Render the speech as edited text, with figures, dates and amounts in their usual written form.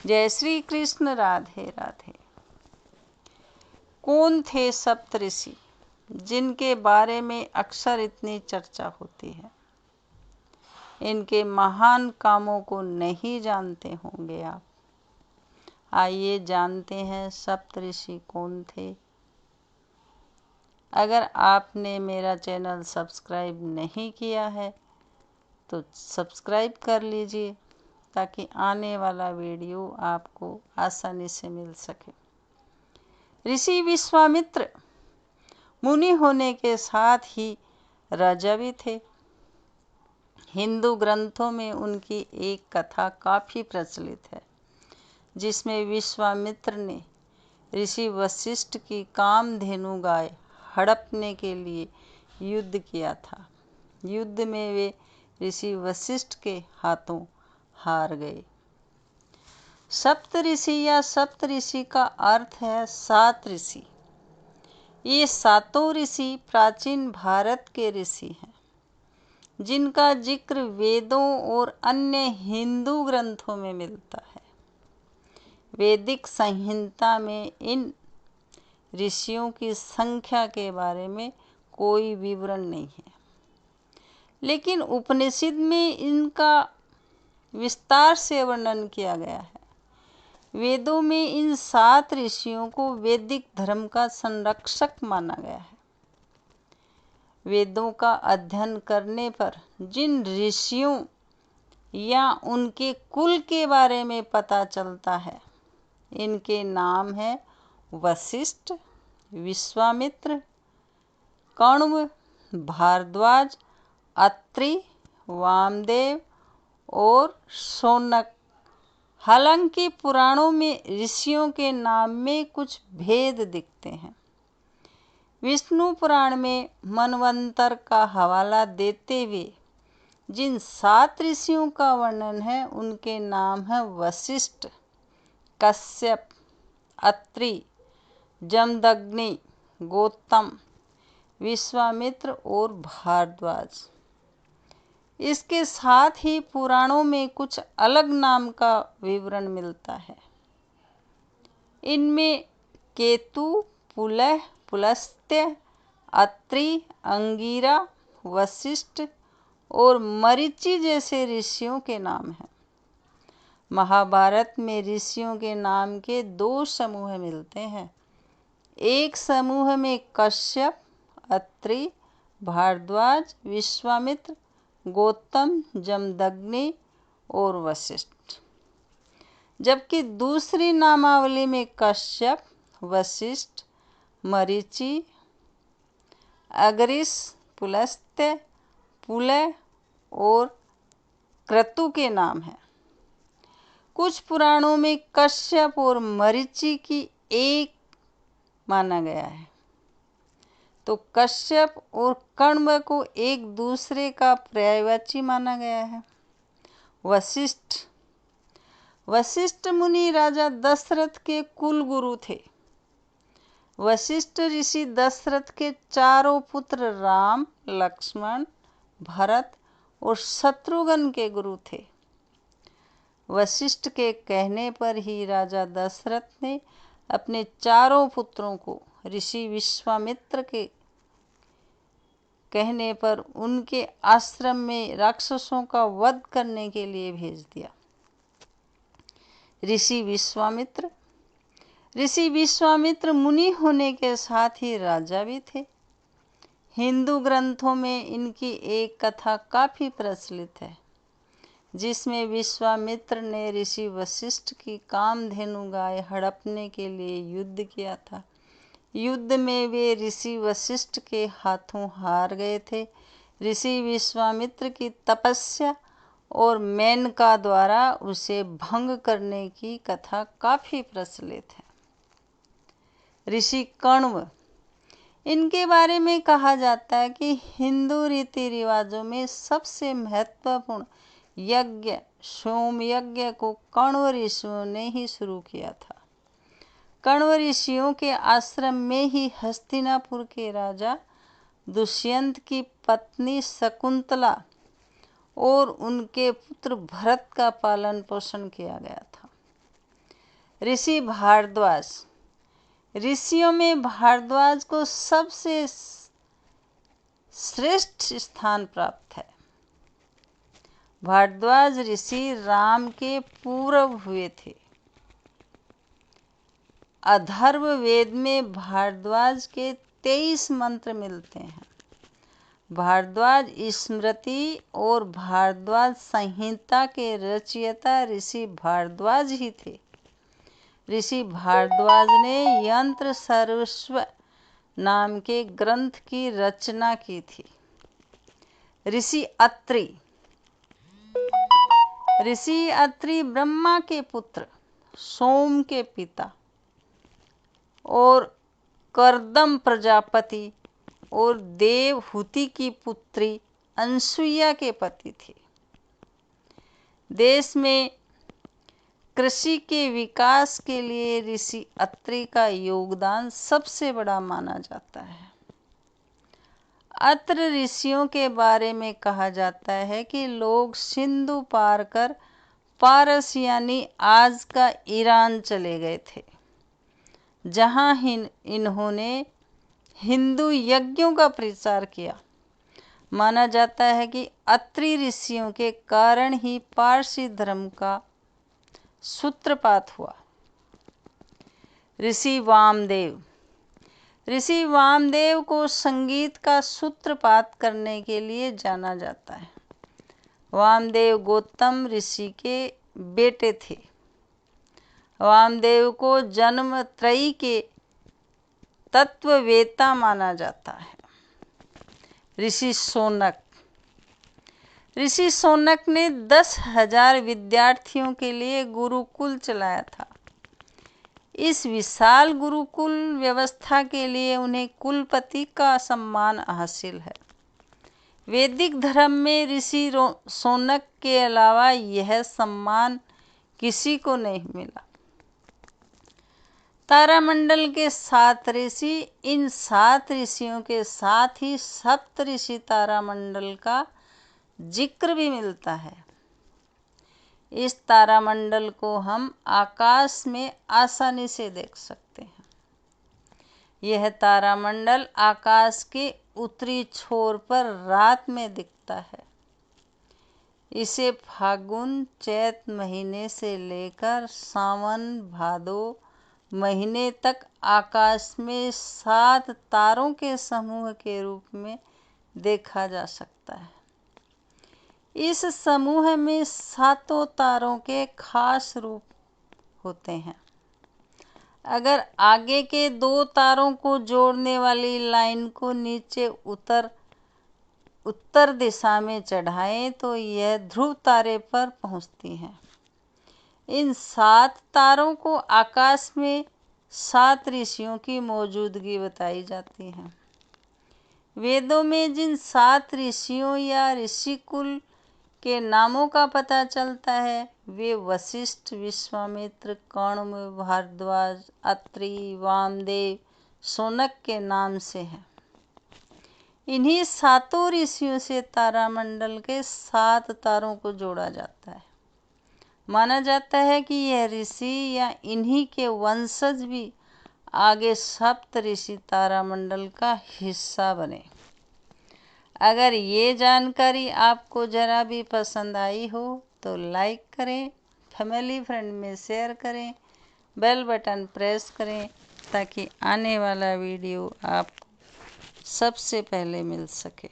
जय श्री कृष्ण। राधे राधे। कौन थे सप्तऋषि जिनके बारे में अक्सर इतनी चर्चा होती है? इनके महान कामों को नहीं जानते होंगे आप। आइए जानते हैं सप्तऋषि कौन थे। अगर आपने मेरा चैनल सब्सक्राइब नहीं किया है तो सब्सक्राइब कर लीजिए ताकि आने वाला वीडियो आपको आसानी से मिल सके। ऋषि विश्वामित्र मुनि होने के साथ ही राजा भी थे। हिंदू ग्रंथों में उनकी एक कथा काफ़ी प्रचलित है जिसमें विश्वामित्र ने ऋषि वशिष्ठ की कामधेनु गाय हड़पने के लिए युद्ध किया था। युद्ध में वे ऋषि वशिष्ठ के हाथों हार गए। सप्तऋषि या सप्तऋषि का अर्थ है 7 ऋषि। ये 7 ऋषि प्राचीन भारत के ऋषि हैं जिनका जिक्र वेदों और अन्य हिंदू ग्रंथों में मिलता है। वैदिक संहिता में इन ऋषियों की संख्या के बारे में कोई विवरण नहीं है, लेकिन उपनिषद में इनका विस्तार से वर्णन किया गया है। वेदों में इन 7 ऋषियों को वैदिक धर्म का संरक्षक माना गया है। वेदों का अध्ययन करने पर जिन ऋषियों या उनके कुल के बारे में पता चलता है, इनके नाम हैं वशिष्ठ, विश्वामित्र, कण्व, भारद्वाज, अत्रि, वामदेव और शौनक। हालांकि पुराणों में ऋषियों के नाम में कुछ भेद दिखते हैं। विष्णु पुराण में मनवंतर का हवाला देते हुए जिन 7 ऋषियों का वर्णन है उनके नाम हैं वशिष्ठ, कश्यप, अत्रि, जमदग्नि, गौतम, विश्वामित्र और भारद्वाज। इसके साथ ही पुराणों में कुछ अलग नाम का विवरण मिलता है। इनमें केतु, पुलह, पुलस्त्य, अत्रि, अंगिरा, वशिष्ठ और मरीचि जैसे ऋषियों के नाम हैं। महाभारत में ऋषियों के नाम के 2 समूह मिलते हैं। एक समूह में कश्यप, अत्रि, भारद्वाज, विश्वामित्र, गौतम, जमदग्नि और वशिष्ठ, जबकि दूसरी नामावली में कश्यप, वशिष्ठ, मरीचि, अगरीष, पुलस्त्य, पुलह और क्रतु के नाम हैं। कुछ पुराणों में कश्यप और मरीचि की एक माना गया है, तो कश्यप और कण्व को एक दूसरे का पर्यायवाची माना गया है। वशिष्ठ मुनि राजा दशरथ के कुल गुरु थे। वशिष्ठ ऋषि दशरथ के चारों पुत्र राम, लक्ष्मण, भरत और शत्रुघ्न के गुरु थे। वशिष्ठ के कहने पर ही राजा दशरथ ने अपने चारों पुत्रों को ऋषि विश्वामित्र के कहने पर उनके आश्रम में राक्षसों का वध करने के लिए भेज दिया। ऋषि विश्वामित्र मुनि होने के साथ ही राजा भी थे। हिंदू ग्रंथों में इनकी एक कथा काफ़ी प्रचलित है जिसमें विश्वामित्र ने ऋषि वशिष्ठ की कामधेनु गाय हड़पने के लिए युद्ध किया था। युद्ध में वे ऋषि वशिष्ठ के हाथों हार गए थे। ऋषि विश्वामित्र की तपस्या और मेनका द्वारा उसे भंग करने की कथा काफ़ी प्रचलित है। ऋषि कण्व, इनके बारे में कहा जाता है कि हिंदू रीति रिवाजों में सबसे महत्वपूर्ण यज्ञ सोम यज्ञ को कण्व ऋषियों ने ही शुरू किया था। कण्व ऋषियों के आश्रम में ही हस्तिनापुर के राजा दुष्यंत की पत्नी शकुंतला और उनके पुत्र भरत का पालन पोषण किया गया था। ऋषि भारद्वाज। ऋषियों में भारद्वाज को सबसे श्रेष्ठ स्थान प्राप्त है। भारद्वाज ऋषि राम के पूर्व हुए थे। अथर्व वेद में भारद्वाज के 23 मंत्र मिलते हैं। भारद्वाज स्मृति और भारद्वाज संहिता के रचयिता ऋषि भारद्वाज ही थे। ऋषि भारद्वाज ने यंत्र सर्वस्व नाम के ग्रंथ की रचना की थी। ऋषि अत्रि। ऋषि अत्रि ब्रह्मा के पुत्र, सोम के पिता और करदम प्रजापति और देवहूति की पुत्री अनसुईया के पति थे। देश में कृषि के विकास के लिए ऋषि अत्रि का योगदान सबसे बड़ा माना जाता है। अत्र ऋषियों के बारे में कहा जाता है कि लोग सिंधु पार कर पारस यानी आज का ईरान चले गए थे, जहाँ इन्होंने हिंदू यज्ञों का प्रचार किया। माना जाता है कि अत्रि ऋषियों के कारण ही पारसी धर्म का सूत्रपात हुआ। ऋषि वामदेव। ऋषि वामदेव को संगीत का सूत्रपात करने के लिए जाना जाता है। वामदेव गौतम ऋषि के बेटे थे। वामदेव को जन्म त्रयी के तत्ववेता माना जाता है। ऋषि शौनक। ऋषि शौनक ने 10,000 विद्यार्थियों के लिए गुरुकुल चलाया था। इस विशाल गुरुकुल व्यवस्था के लिए उन्हें कुलपति का सम्मान हासिल है। वैदिक धर्म में ऋषि शौनक के अलावा यह सम्मान किसी को नहीं मिला। तारामंडल के 7 ऋषि। इन 7 ऋषियों के साथ ही सप्त ऋषि तारामंडल का जिक्र भी मिलता है। इस तारामंडल को हम आकाश में आसानी से देख सकते हैं। यह तारामंडल आकाश के उत्तरी छोर पर रात में दिखता है। इसे फागुन चैत महीने से लेकर सावन भादो महीने तक आकाश में 7 तारों के समूह के रूप में देखा जा सकता है। इस समूह में 7 तारों के खास रूप होते हैं। अगर आगे के 2 तारों को जोड़ने वाली लाइन को नीचे उत्तर दिशा में चढ़ाएं तो यह ध्रुव तारे पर पहुंचती हैं। इन 7 तारों को आकाश में 7 ऋषियों की मौजूदगी बताई जाती है। वेदों में जिन 7 ऋषियों या ऋषिकुल के नामों का पता चलता है वे वशिष्ठ, विश्वामित्र, कण्व, भारद्वाज, अत्रि, वामदेव, शौनक के नाम से हैं। इन्हीं 7 ऋषियों से तारामंडल के 7 तारों को जोड़ा जाता है। माना जाता है कि यह ऋषि या इन्हीं के वंशज भी आगे सप्त ऋषि तारामंडल का हिस्सा बने। अगर ये जानकारी आपको ज़रा भी पसंद आई हो तो लाइक करें, फैमिली फ्रेंड में शेयर करें, बेल बटन प्रेस करें ताकि आने वाला वीडियो आपको सबसे पहले मिल सके।